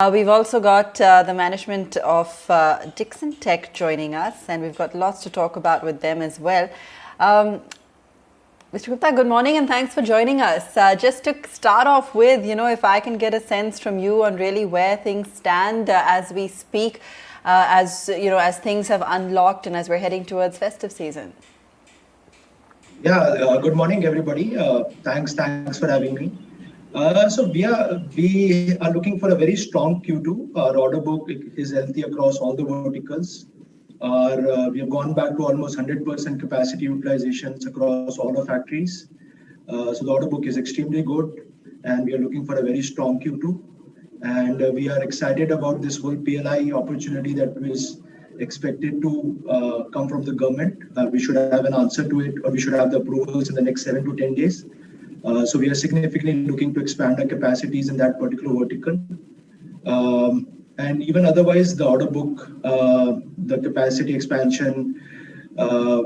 We've also got the management of Dixon Tech joining us, and we've got lots to talk about with them as well. Mr. Gupta, good morning and thanks for joining us. Just to start off with, if I can get a sense from you on really where things stand as we speak, as things have unlocked and as we're heading towards festive season. Yeah, good morning, everybody. Thanks for having me. So we are looking for a very strong Q2. Our order book is healthy across all the verticals. We have gone back to almost 100% capacity utilizations across all the factories. So the order book is extremely good, and we are looking for a very strong Q2. And we are excited about this whole PLI opportunity that is expected to come from the government. We should have an answer to it, or we should have the approvals in the next 7 to 10 days. So we are significantly looking to expand our capacities in that particular vertical. And even otherwise, the order book, the capacity expansion,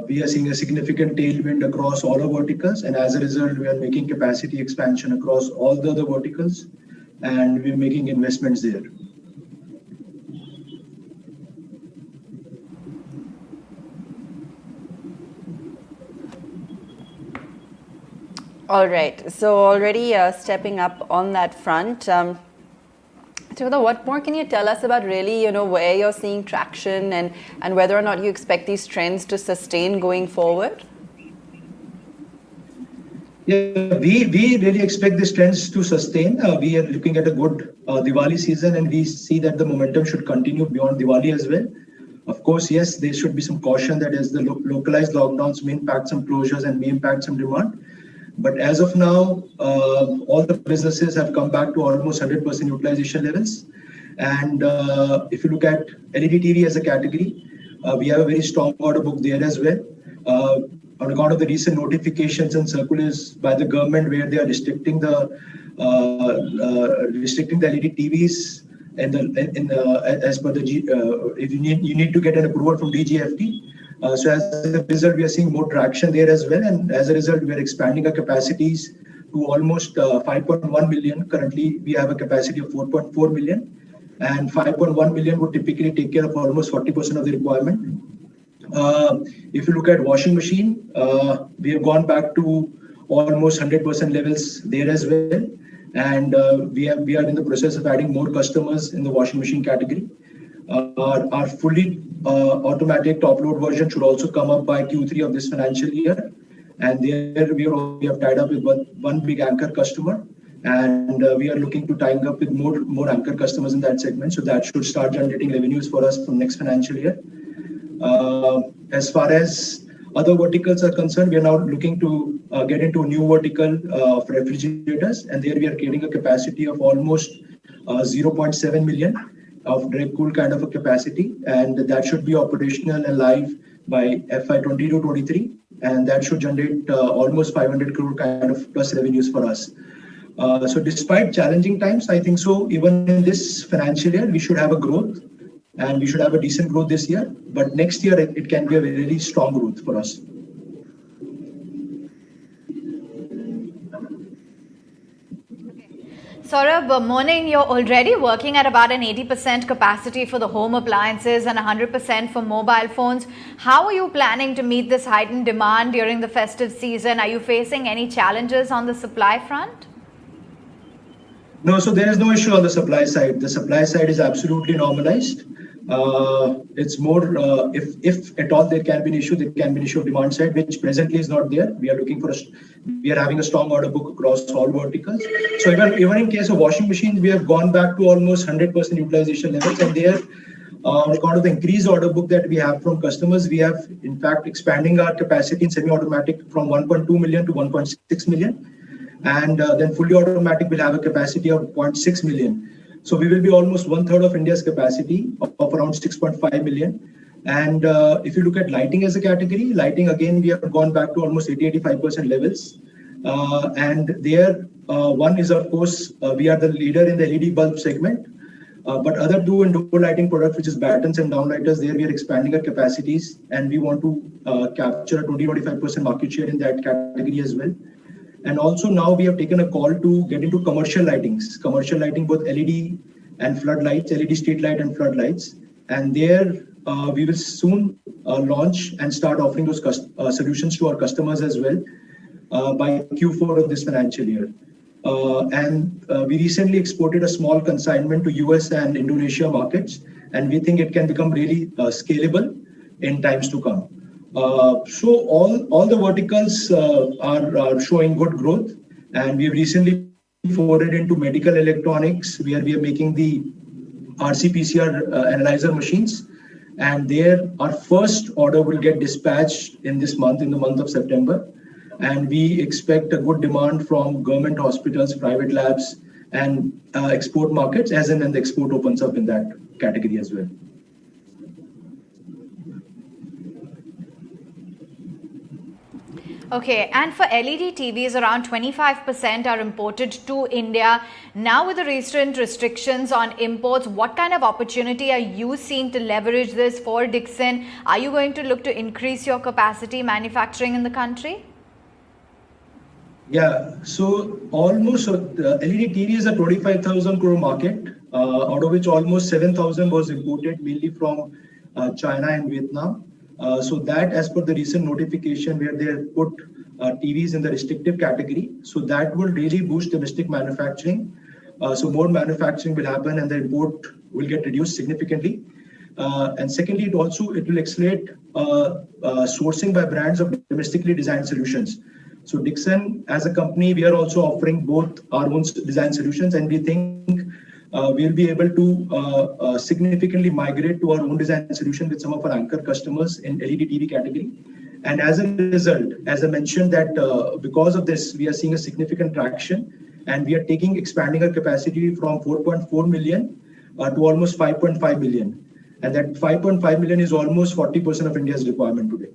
we are seeing a significant tailwind across all our verticals. And as a result, we are making capacity expansion across all the other verticals, and we're making investments there. All right. So already stepping up on that front. So what more can you tell us about really, where you're seeing traction and whether or not you expect these trends to sustain going forward? Yeah, we really expect these trends to sustain. We are looking at a good Diwali season, and we see that the momentum should continue beyond Diwali as well. Of course, yes, there should be some caution that as the localized lockdowns may impact some closures and may impact some demand. But as of now, all the businesses have come back to almost 100% utilization levels. And if you look at LED TV as a category, we have a very strong order book there as well. On account of the recent notifications and circulars by the government, where they are restricting the LED TVs as per the if you need to get an approval from DGFT. So as a result, we are seeing more traction there as well. And as a result, we are expanding our capacities to almost 5.1 million. Currently, we have a capacity of 4.4 million. And 5.1 million would typically take care of almost 40% of the requirement. If you look at washing machine, we have gone back to almost 100% levels there as well. And we are in the process of adding more customers in the washing machine category. Our fully automatic top load version should also come up by Q3 of this financial year. And there we have tied up with one big anchor customer. And we are looking to tying up with more anchor customers in that segment. So that should start generating revenues for us from next financial year. As far as other verticals are concerned, we are now looking to get into a new vertical of refrigerators. And there we are creating a capacity of almost 0.7 million of direct cool kind of a capacity. And that should be operational and live by FY 22-23. And that should generate almost 500 crore kind of plus revenues for us. So despite challenging times, I think so even in this financial year, we should have a growth. And we should have a decent growth this year. But next year, it can be a really strong growth for us. Saurabh, morning, you're already working at about an 80% capacity for the home appliances and 100% for mobile phones. How are you planning to meet this heightened demand during the festive season? Are you facing any challenges on the supply front? No, so there is no issue on the supply side. The supply side is absolutely normalized. It's more, if at all there can be an issue, there can be an issue of demand side, which presently is not there. We are having a strong order book across all verticals. So even in case of washing machines, we have gone back to almost 100% utilization levels. And there, on account of the increased order book that we have from customers, we have in fact expanding our capacity in semi-automatic from 1.2 million to 1.6 million. And then fully automatic will have a capacity of 0.6 million. So we will be almost 1/3 of India's capacity of around 6.5 million. And if you look at lighting as a category, lighting again, we have gone back to almost 80-85% levels. And there, one is of course, we are the leader in the LED bulb segment. But other two indoor lighting products, which is battens and downlighters, there we are expanding our capacities. And we want to capture a 20-25% market share in that category as well. And also now we have taken a call to get into commercial lighting, both LED and floodlights, LED street light and floodlights. And there we will soon launch and start offering those solutions to our customers as well by Q4 of this financial year. We recently exported a small consignment to US and Indonesia markets, and we think it can become really scalable in times to come. So all the verticals are showing good growth, and we have recently forwarded into medical electronics, where we are making the RC-PCR analyzer machines, and there our first order will get dispatched in this month, in the month of September. And we expect a good demand from government hospitals, private labs, and export markets, as and when the export opens up in that category as well. Okay, and for LED TVs, around 25% are imported to India. Now, with the recent restrictions on imports, what kind of opportunity are you seeing to leverage this for Dixon? Are you going to look to increase your capacity manufacturing in the country? Yeah, so almost LED TV is a 25,000 crore market, out of which almost 7,000 was imported mainly from China and Vietnam. So that, as per the recent notification where they have put TVs in the restrictive category, so that will really boost domestic manufacturing. So more manufacturing will happen and the import will get reduced significantly. And secondly, it will accelerate sourcing by brands of domestically designed solutions. So Dixon, as a company, we are also offering both our own design solutions, and we think we'll be able to significantly migrate to our own design solution with some of our anchor customers in LED TV category. And as a result, as I mentioned, that because of this, we are seeing a significant traction, and we are expanding our capacity from 4.4 million to almost 5.5 million. And that 5.5 million is almost 40% of India's requirement today.